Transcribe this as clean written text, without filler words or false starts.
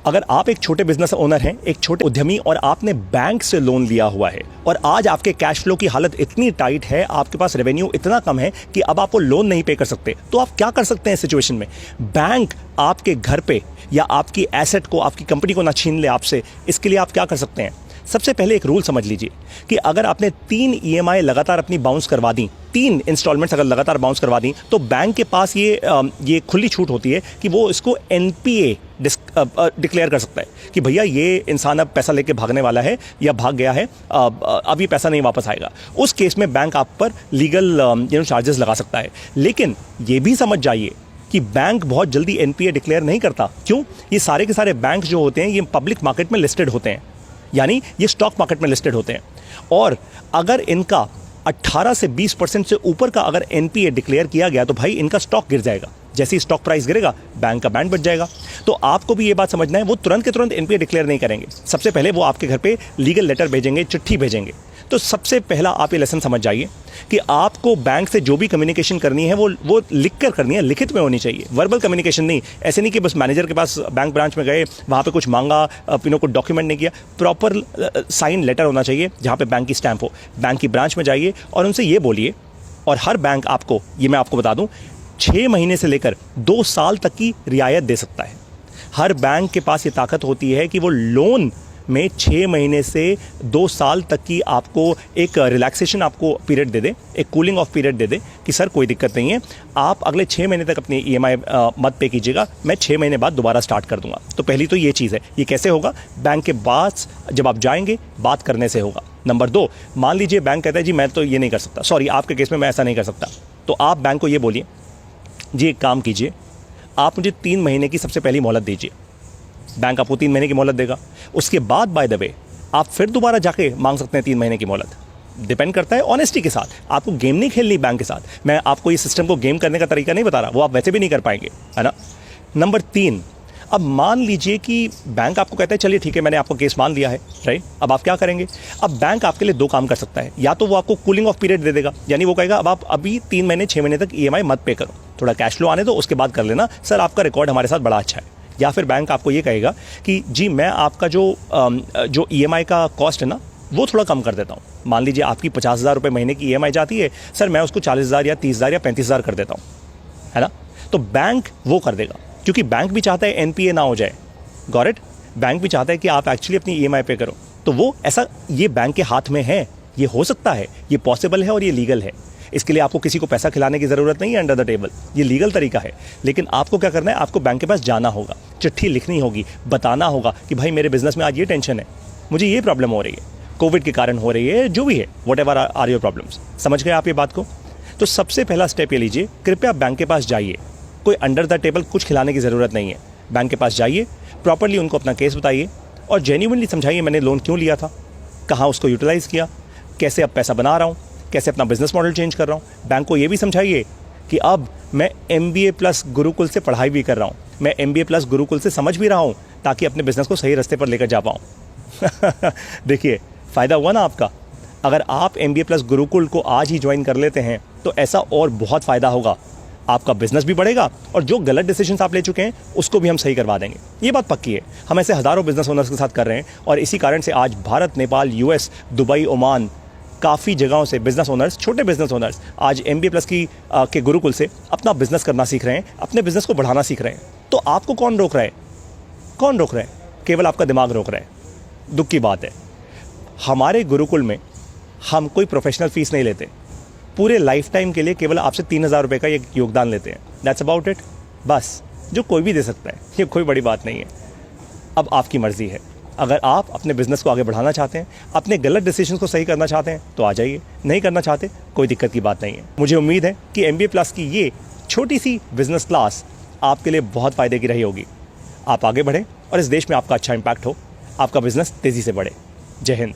अगर आप एक छोटे बिजनेस ओनर हैं, एक छोटे उद्यमी, और आपने बैंक से लोन लिया हुआ है और आज आपके कैश फ्लो की हालत इतनी टाइट है, आपके पास रेवेन्यू इतना कम है कि अब आप वो लोन नहीं पे कर सकते, तो आप क्या कर सकते हैं इस सिचुएशन में? बैंक आपके घर पे या आपकी एसेट को, आपकी कंपनी को ना छीन ले आपसे, इसके लिए आप क्या कर सकते हैं? सबसे पहले एक रूल समझ लीजिए कि अगर आपने 3 ईएमआई लगातार अपनी बाउंस करवा दी, 3 इंस्टॉलमेंट्स अगर लगातार बाउंस करवा दी, तो बैंक के पास ये खुली छूट होती है कि वो इसको एनपीए डिक्लेयर कर सकता है कि भैया ये इंसान अब पैसा लेके भागने वाला है या भाग गया है, अब ये पैसा नहीं वापस आएगा। उस केस में बैंक आप पर लीगल चार्जेस लगा सकता है। लेकिन ये भी समझ जाइए कि बैंक बहुत जल्दी एनपीए डिक्लेयर नहीं करता। क्यों? ये सारे के सारे बैंक जो होते हैं ये पब्लिक मार्केट में लिस्टेड होते हैं, यानी ये स्टॉक मार्केट में लिस्टेड होते हैं, और अगर इनका 18 से 20% से ऊपर का अगर एनपीए डिक्लेयर किया गया तो भाई इनका स्टॉक गिर जाएगा। जैसे ही स्टॉक प्राइस गिरेगा, बैंक का बैंड बच जाएगा। तो आपको भी ये बात समझना है, वो तुरंत के तुरंत एनपीए डिक्लेयर नहीं करेंगे। सबसे पहले वो आपके घर पे लीगल लेटर भेजेंगे, चिट्ठी भेजेंगे। तो सबसे पहला आप ये लेसन समझ जाइए कि आपको बैंक से जो भी कम्युनिकेशन करनी है वो लिख कर करनी है, लिखित में होनी चाहिए, वर्बल कम्युनिकेशन नहीं। ऐसे नहीं कि बस मैनेजर के पास बैंक ब्रांच में गए, वहाँ पे कुछ मांगा, कुछ डॉक्यूमेंट नहीं किया। प्रॉपर साइन लेटर होना चाहिए जहाँ पे बैंक की स्टैंप हो। बैंक की ब्रांच में जाइए और उनसे ये बोलिए, और हर बैंक आपको, ये मैं आपको बता दूँ, 6 महीने से लेकर 2 साल तक की रियायत दे सकता है। हर बैंक के पास ये ताकत होती है कि वो लोन में 6 महीने से 2 साल तक की आपको एक रिलैक्सेशन आपको पीरियड दे दे, एक कूलिंग ऑफ पीरियड दे दे कि सर कोई दिक्कत नहीं है, आप अगले 6 महीने तक अपनी ईएमआई मत पे कीजिएगा, मैं 6 महीने बाद दोबारा स्टार्ट कर दूंगा। तो पहली तो ये चीज़ है। ये कैसे होगा? बैंक के पास जब आप जाएंगे बात करने से होगा। नंबर 2, मान लीजिए बैंक कहता है जी मैं तो ये नहीं कर सकता, सॉरी आपके केस में मैं ऐसा नहीं कर सकता, तो आप बैंक को ये बोलिए जी एक काम कीजिए, आप मुझे 3 महीने की सबसे पहली मोहलत दीजिए। बैंक आपको 3 महीने की मोहलत देगा। उसके बाद बाय द वे आप फिर दोबारा जाके मांग सकते हैं 3 महीने की मोहलत। डिपेंड करता है ऑनेस्टी के साथ। आपको गेम नहीं खेलनी बैंक के साथ। मैं आपको इस सिस्टम को गेम करने का तरीका नहीं बता रहा, वो आप वैसे भी नहीं कर पाएंगे, है ना। नंबर 3, अब मान लीजिए कि बैंक आपको कहता है चलिए ठीक है मैंने आपको केस मान लिया है, राइट। अब आप क्या करेंगे? अब बैंक आपके लिए 2 काम कर सकता है। या तो वो आपको कूलिंग ऑफ पीरियड दे देगा, यानी वो कहेगा अब आप अभी 3 महीने 6 महीने तक ईएमआई मत पे करो, थोड़ा कैश फ्लो आने दो, उसके बाद कर लेना, सर आपका रिकॉर्ड हमारे साथ बड़ा अच्छा है। या फिर बैंक आपको ये कहेगा कि जी मैं आपका जो ईएमआई का कॉस्ट है ना वो थोड़ा कम कर देता हूँ। मान लीजिए आपकी 50,000 रुपये महीने की ईएमआई जाती है, सर मैं उसको 40,000 या 30,000 या 35,000 कर देता हूँ, है ना। तो बैंक वो कर देगा, क्योंकि बैंक भी चाहता है एनपीए ना हो जाए। Got it? बैंक भी चाहता है कि आप एक्चुअली अपनी ईएमआई पे करो। तो वो ऐसा, ये बैंक के हाथ में है, ये हो सकता है, ये पॉसिबल है और ये लीगल है। इसके लिए आपको किसी को पैसा खिलाने की ज़रूरत नहीं है अंडर द टेबल, ये लीगल तरीका है। लेकिन आपको क्या करना है? आपको बैंक के पास जाना होगा, चिट्ठी लिखनी होगी, बताना होगा कि भाई मेरे बिजनेस में आज ये टेंशन है, मुझे ये प्रॉब्लम हो रही है, कोविड के कारण हो रही है, जो भी है, whatever are your problems. समझ गए आप ये बात को? तो सबसे पहला स्टेप ये लीजिए, कृपया बैंक के पास जाइए। कोई अंडर द टेबल कुछ खिलाने की ज़रूरत नहीं है। बैंक के पास जाइए, प्रॉपरली उनको अपना केस बताइए और जेन्युइनली समझाइए मैंने लोन क्यों लिया था, कहाँ उसको यूटिलाइज़ किया, कैसे अब पैसा बना रहा हूँ, कैसे अपना बिजनेस मॉडल चेंज कर रहा हूँ। बैंक को ये भी समझाइए कि अब मैं MBA प्लस गुरुकुल से पढ़ाई भी कर रहा हूँ, मैं MBA प्लस गुरुकुल से समझ भी रहा हूँ, ताकि अपने बिजनेस को सही रास्ते पर लेकर जा पाऊँ। देखिए फ़ायदा हुआ ना आपका। अगर आप MBA प्लस गुरुकुल को आज ही ज्वाइन कर लेते हैं तो ऐसा और बहुत फ़ायदा होगा। आपका बिजनेस भी बढ़ेगा और जो गलत डिसीजंस आप ले चुके हैं उसको भी हम सही करवा देंगे। ये बात पक्की है। हम ऐसे हज़ारों बिजनेस ओनर्स के साथ कर रहे हैं और इसी कारण से आज Bharat, Nepal, US, Dubai, Oman, काफ़ी जगहों से बिजनेस ओनर्स, छोटे बिजनेस ओनर्स आज MBA प्लस के गुरुकुल से अपना बिजनेस करना सीख रहे हैं, अपने बिजनेस को बढ़ाना सीख रहे हैं। तो आपको कौन रोक रहा है? कौन रोक रहा है? केवल आपका दिमाग रोक रहा है। दुख की बात है, हमारे गुरुकुल में हम कोई प्रोफेशनल फीस नहीं लेते। पूरे लाइफ टाइम के लिए केवल आपसे 3,000 रुपये का एक योगदान लेते हैं। That's about it. बस, जो कोई भी दे सकता है, ये कोई बड़ी बात नहीं है। अब आपकी मर्ज़ी है। अगर आप अपने बिजनेस को आगे बढ़ाना चाहते हैं, अपने गलत डिसीजंस को सही करना चाहते हैं तो आ जाइए, नहीं करना चाहते कोई दिक्कत की बात नहीं है। मुझे उम्मीद है कि MBA प्लस की ये छोटी सी बिजनेस क्लास आपके लिए बहुत फ़ायदे की रही होगी। आप आगे बढ़ें और इस देश में आपका अच्छा इम्पैक्ट हो, आपका बिजनेस तेज़ी से बढ़े। जय हिंद।